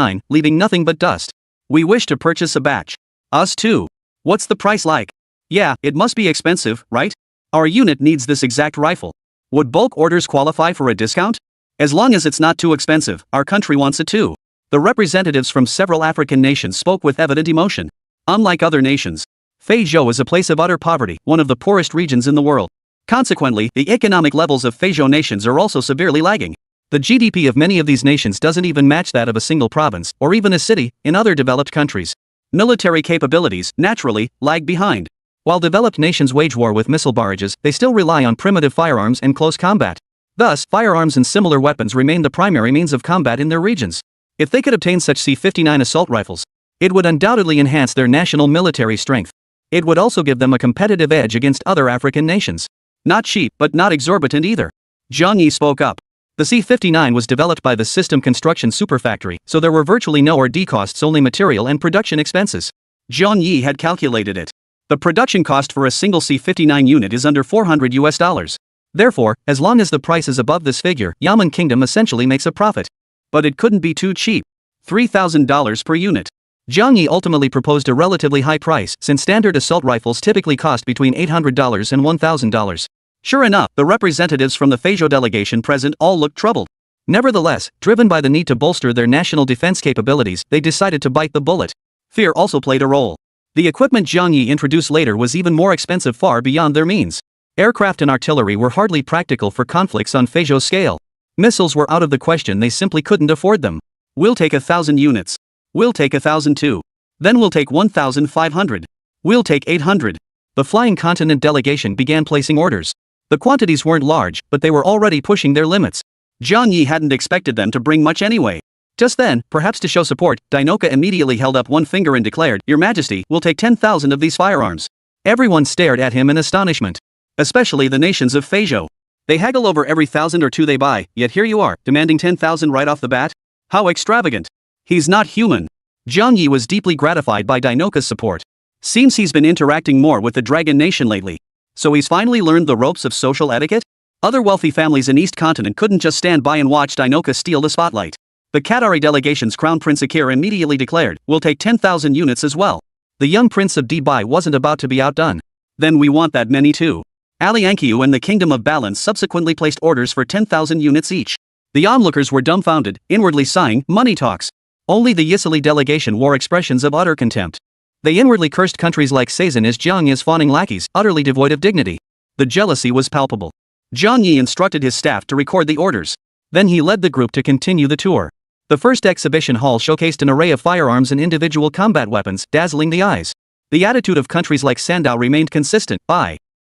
C-59, leaving nothing but dust. We wish to purchase a batch. Us too. What's the price like? Yeah, it must be expensive, right? Our unit needs this exact rifle. Would bulk orders qualify for a discount? As long as it's not too expensive, our country wants it too. The representatives from several African nations spoke with evident emotion. Unlike other nations, Feijo is a place of utter poverty, one of the poorest regions in the world. Consequently, the economic levels of Feijo nations are also severely lagging. The GDP of many of these nations doesn't even match that of a single province, or even a city, in other developed countries. Military capabilities, naturally, lag behind. While developed nations wage war with missile barrages, they still rely on primitive firearms and close combat. Thus, firearms and similar weapons remain the primary means of combat in their regions. If they could obtain such C-59 assault rifles, it would undoubtedly enhance their national military strength. It would also give them a competitive edge against other African nations. Not cheap, but not exorbitant either. Zhang Yi spoke up. The C-59 was developed by the System Construction Superfactory, so there were virtually no R&D costs, only material and production expenses. Zhang Yi had calculated it. The production cost for a single C-59 unit is under $400. Therefore, as long as the price is above this figure, Yamen Kingdom essentially makes a profit. But it couldn't be too cheap. $3,000 per unit. Zhang Yi ultimately proposed a relatively high price, since standard assault rifles typically cost between $800 and $1,000. Sure enough, the representatives from the Feijo delegation present all looked troubled. Nevertheless, driven by the need to bolster their national defense capabilities, they decided to bite the bullet. Fear also played a role. The equipment Zhang Yi introduced later was even more expensive, far beyond their means. Aircraft and artillery were hardly practical for conflicts on Feijo's scale. Missiles were out of the question, they simply couldn't afford them. We'll take 1,000 units. We'll take 1,000 too. Then we'll take 1,500. We'll take 800. The Flying Continent delegation began placing orders. The quantities weren't large, but they were already pushing their limits. Zhang Yi hadn't expected them to bring much anyway. Just then, perhaps to show support, Dainoka immediately held up one finger and declared, "Your Majesty, we'll take 10,000 of these firearms." Everyone stared at him in astonishment. Especially the nations of Feijo. They haggle over every 1,000 or 2 they buy, yet here you are, demanding 10,000 right off the bat? How extravagant. He's not human. Zhang Yi was deeply gratified by Dainoka's support. Seems he's been interacting more with the Dragon Nation lately. So he's finally learned the ropes of social etiquette? Other wealthy families in East Continent couldn't just stand by and watch Dainoka steal the spotlight. The Qatari delegation's Crown Prince Akir immediately declared, "We'll take 10,000 units as well." The young Prince of Dubai wasn't about to be outdone. "Then we want that many too." Ali Ankiu and the Kingdom of Balance subsequently placed orders for 10,000 units each. The onlookers were dumbfounded, inwardly sighing, "Money talks." Only the Yisili delegation wore expressions of utter contempt. They inwardly cursed countries like Signins as Zhang Yi's fawning lackeys, utterly devoid of dignity. The jealousy was palpable. Zhang Yi instructed his staff to record the orders. Then he led the group to continue the tour. The first exhibition hall showcased an array of firearms and individual combat weapons, dazzling the eyes. The attitude of countries like Sandow remained consistent.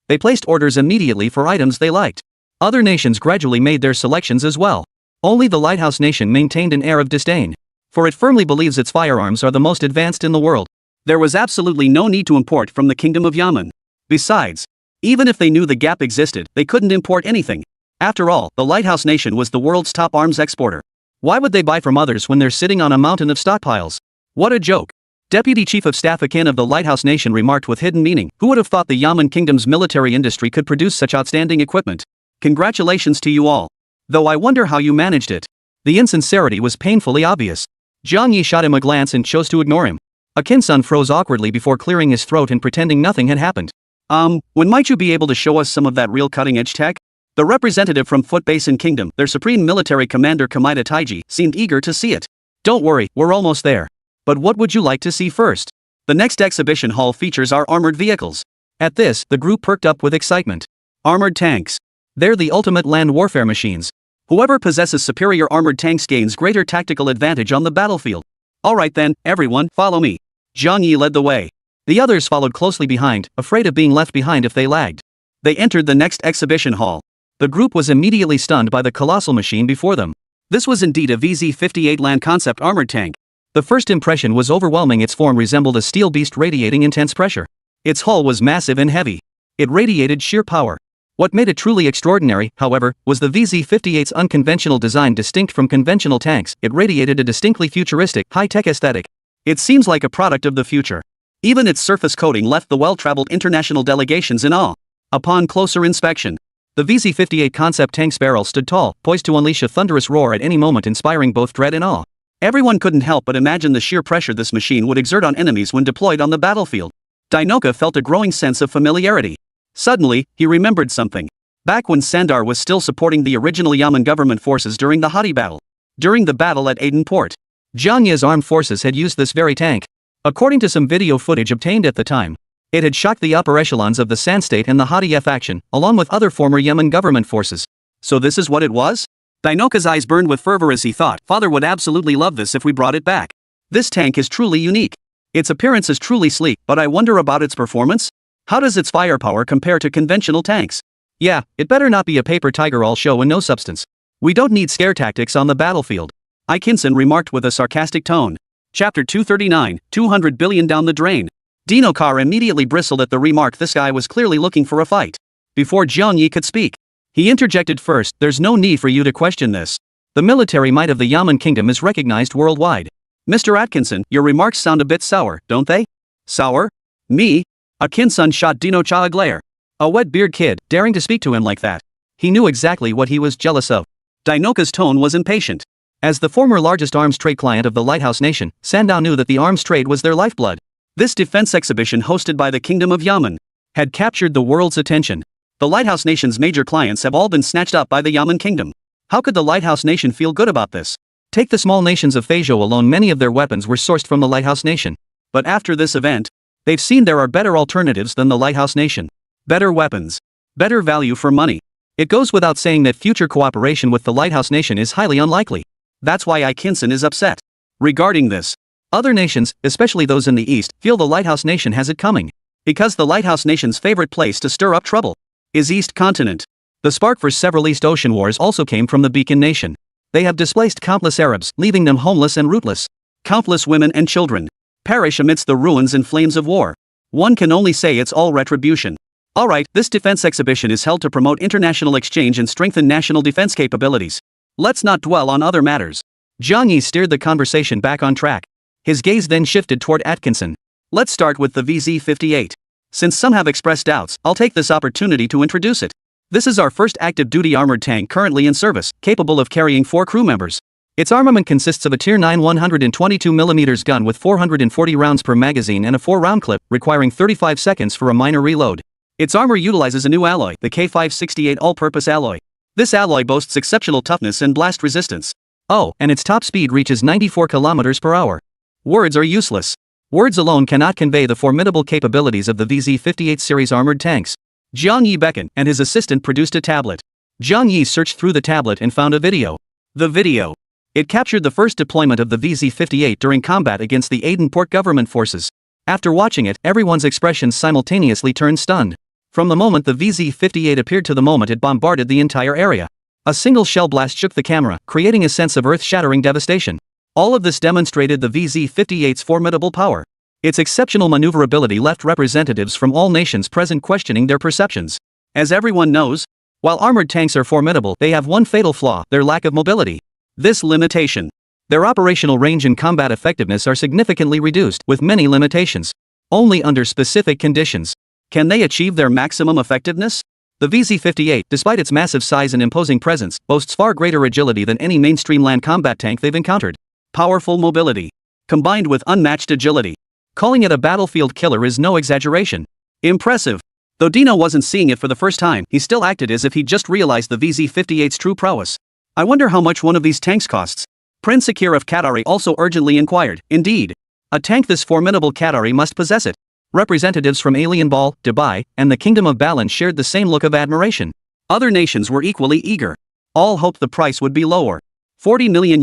They placed orders immediately for items they liked. Other nations gradually made their selections as well. Only the Lighthouse Nation maintained an air of disdain. For it firmly believes its firearms are the most advanced in the world. There was absolutely no need to import from the Kingdom of Yamen. Besides, even if they knew the gap existed, they couldn't import anything. After all, the Lighthouse Nation was the world's top arms exporter. Why would they buy from others when they're sitting on a mountain of stockpiles? What a joke. Deputy Chief of Staff Akin of the Lighthouse Nation remarked with hidden meaning, "Who would have thought the Yamen Kingdom's military industry could produce such outstanding equipment? Congratulations to you all. Though I wonder how you managed it." The insincerity was painfully obvious. Zhang Yi shot him a glance and chose to ignore him. Akin-san froze awkwardly before clearing his throat and pretending nothing had happened. When might you be able to show us some of that real cutting-edge tech?" The representative from Foot Basin Kingdom, their supreme military commander Kamida Taiji, seemed eager to see it. "Don't worry, we're almost there. But what would you like to see first?" The next exhibition hall features our armored vehicles. At this, the group perked up with excitement. Armored tanks. They're the ultimate land warfare machines. Whoever possesses superior armored tanks gains greater tactical advantage on the battlefield. Alright then, everyone, follow me. Zhang Yi led the way. The others followed closely behind, afraid of being left behind if they lagged. They entered the next exhibition hall. The group was immediately stunned by the colossal machine before them. This was indeed a VZ-58 land concept armored tank. The first impression was overwhelming. Its form resembled a steel beast radiating intense pressure. Its hull was massive and heavy. It radiated sheer power. What made it truly extraordinary, however, was the VZ-58's unconventional design. Distinct from conventional tanks, it radiated a distinctly futuristic, high-tech aesthetic. It seems like a product of the future. Even its surface coating left the well-traveled international delegations in awe. Upon closer inspection, the VZ-58 concept tank's barrel stood tall, poised to unleash a thunderous roar at any moment, inspiring both dread and awe. Everyone couldn't help but imagine the sheer pressure this machine would exert on enemies when deployed on the battlefield. Dinoka felt a growing sense of familiarity. Suddenly, he remembered something. Back when Sandar was still supporting the original Yaman government forces during the Hadi battle. During the battle at Aden Port, Jiang Ye's armed forces had used this very tank. According to some video footage obtained at the time, it had shocked the upper echelons of the San State and the Hadi faction, along with other former Yemen government forces. So this is what it was? Dinoka's eyes burned with fervor as he thought, Father would absolutely love this if we brought it back. This tank is truly unique. Its appearance is truly sleek, but I wonder about its performance? How does its firepower compare to conventional tanks? Yeah, it better not be a paper tiger all show and no substance. We don't need scare tactics on the battlefield. Ikinson remarked with a sarcastic tone. Chapter 239, 200 billion down the drain. Dinokar immediately bristled at the remark. This guy was clearly looking for a fight. Before Jiang Yi could speak, he interjected first, there's no need for you to question this. The military might of the Yaman kingdom is recognized worldwide. Mr. Atkinson, your remarks sound a bit sour, don't they? Sour? Me? Atkinson shot Dinocha a glare. A wet-beard kid, daring to speak to him like that. He knew exactly what he was jealous of. Dinoka's tone was impatient. As the former largest arms trade client of the Lighthouse Nation, Sandow knew that the arms trade was their lifeblood. This defense exhibition hosted by the Kingdom of Yaman had captured the world's attention. The Lighthouse Nation's major clients have all been snatched up by the Yaman Kingdom. How could the Lighthouse Nation feel good about this? Take the small nations of Fazhou alone, many of their weapons were sourced from the Lighthouse Nation. But after this event, they've seen there are better alternatives than the Lighthouse Nation. Better weapons. Better value for money. It goes without saying that future cooperation with the Lighthouse Nation is highly unlikely. That's why Ikinson is upset. Regarding this, other nations, especially those in the East, feel the Lighthouse Nation has it coming. Because the Lighthouse Nation's favorite place to stir up trouble is East Continent. The spark for several East Ocean wars also came from the Beacon Nation. They have displaced countless Arabs, leaving them homeless and rootless. Countless women and children perish amidst the ruins and flames of war. One can only say it's all retribution. Alright, this defense exhibition is held to promote international exchange and strengthen national defense capabilities. Let's not dwell on other matters. Jiang Yi steered the conversation back on track. His gaze then shifted toward Atkinson. Let's start with the VZ-58. Since some have expressed doubts, I'll take this opportunity to introduce it. This is our first active-duty armored tank currently in service, capable of carrying 4 crew members. Its armament consists of a Tier 9 122mm gun with 440 rounds per magazine and a 4-round clip, requiring 35 seconds for a minor reload. Its armor utilizes a new alloy, the K568 all-purpose alloy. This alloy boasts exceptional toughness and blast resistance. Oh, and its top speed reaches 94 km per hour. Words are useless. Words alone cannot convey the formidable capabilities of the VZ-58 series armored tanks. Jiang Yi beckoned, and his assistant produced a tablet. Jiang Yi searched through the tablet and found a video. The video. It captured the first deployment of the VZ-58 during combat against the Aden Port government forces. After watching it, everyone's expressions simultaneously turned stunned. From the moment the VZ-58 appeared to the moment it bombarded the entire area, a single shell blast shook the camera, creating a sense of earth-shattering devastation. All of this demonstrated the VZ-58's formidable power. Its exceptional maneuverability left representatives from all nations present questioning their perceptions. As everyone knows, while armored tanks are formidable, they have one fatal flaw: their lack of mobility. This limitation. Their operational range and combat effectiveness are significantly reduced, with many limitations. Only under specific conditions can they achieve their maximum effectiveness. The VZ-58, despite its massive size and imposing presence, boasts far greater agility than any mainstream land combat tank they've encountered. Powerful mobility, combined with unmatched agility. Calling it a battlefield killer is no exaggeration. Impressive. Though Dino wasn't seeing it for the first time, he still acted as if he just realized the VZ-58's true prowess. I wonder how much one of these tanks costs. Prince Akir of Qatari also urgently inquired. Indeed, a tank this formidable Qatari must possess it. Representatives from Alien Ball, Dubai, and the Kingdom of Balan shared the same look of admiration. Other nations were equally eager. All hoped the price would be lower. $40 million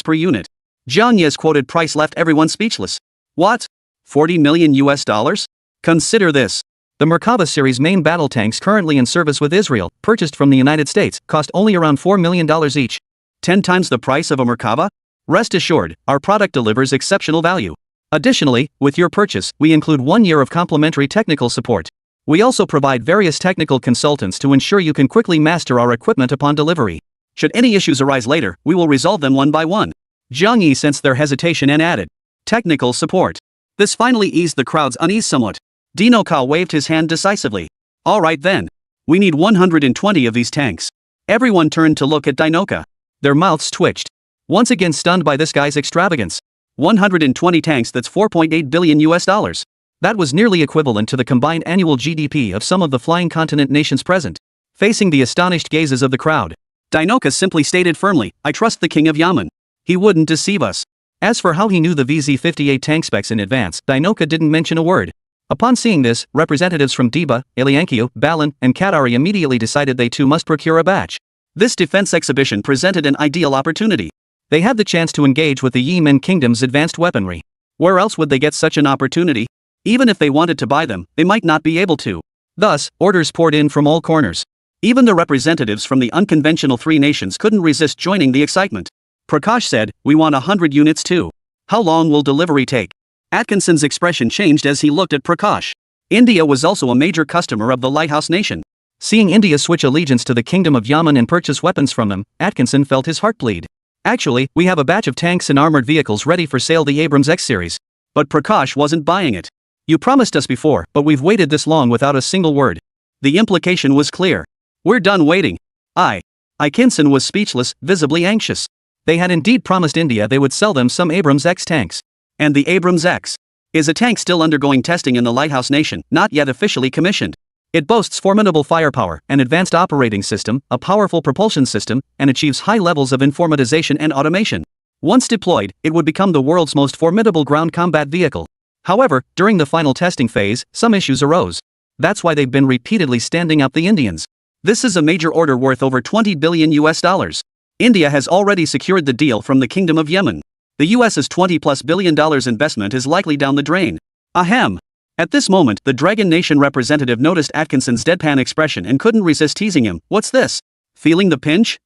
per unit. Jiang Ye's quoted price left everyone speechless. What? $40 million? Consider this. The Merkava series main battle tanks currently in service with Israel, purchased from the United States, cost only around $4 million each. 10 times the price of a Merkava? Rest assured, our product delivers exceptional value. Additionally, with your purchase, we include 1 year of complimentary technical support. We also provide various technical consultants to ensure you can quickly master our equipment upon delivery. Should any issues arise later, we will resolve them one by one. Jiang Yi sensed their hesitation and added, technical support. This finally eased the crowd's unease somewhat. Dino Ka waved his hand decisively. Alright then. We need 120 of these tanks. Everyone turned to look at Dinoka. Their mouths twitched. Once again stunned by this guy's extravagance. 120 tanks, that's $4.8 billion US. That was nearly equivalent to the combined annual GDP of some of the flying continent nations present. Facing the astonished gazes of the crowd, Dinoka simply stated firmly, "I trust the king of Yemen. He wouldn't deceive us." As for how he knew the VZ-58 tank specs in advance, Dinoka didn't mention a word. Upon seeing this, representatives from Diba, Eliankio, Balan, and Qatari immediately decided they too must procure a batch. This defense exhibition presented an ideal opportunity. They had the chance to engage with the Yemen kingdom's advanced weaponry. Where else would they get such an opportunity? Even if they wanted to buy them, they might not be able to. Thus, orders poured in from all corners. Even the representatives from the unconventional three nations couldn't resist joining the excitement. Prakash said, "We want 100 units too. How long will delivery take?" Atkinson's expression changed as he looked at Prakash. India was also a major customer of the lighthouse nation. Seeing India switch allegiance to the Kingdom of Yemen and purchase weapons from them, Atkinson felt his heart bleed. "Actually, we have a batch of tanks and armored vehicles ready for sale, the Abrams X series." But Prakash wasn't buying it. "You promised us before, but we've waited this long without a single word." The implication was clear. "We're done waiting." Atkinson was speechless, visibly anxious. They had indeed promised India they would sell them some Abrams X tanks. And the Abrams X is a tank still undergoing testing in the lighthouse nation, not yet officially commissioned. It boasts formidable firepower, an advanced operating system, a powerful propulsion system, and achieves high levels of informatization and automation. Once deployed, it would become the world's most formidable ground combat vehicle. However, during the final testing phase, some issues arose. That's why they've been repeatedly standing up the Indians. This is a major order worth over $20 billion US. India has already secured the deal from the Kingdom of Yemen. The US's $20+ billion investment is likely down the drain. Ahem. At this moment, the Dragon Nation representative noticed Atkinson's deadpan expression and couldn't resist teasing him. "What's this? Feeling the pinch?"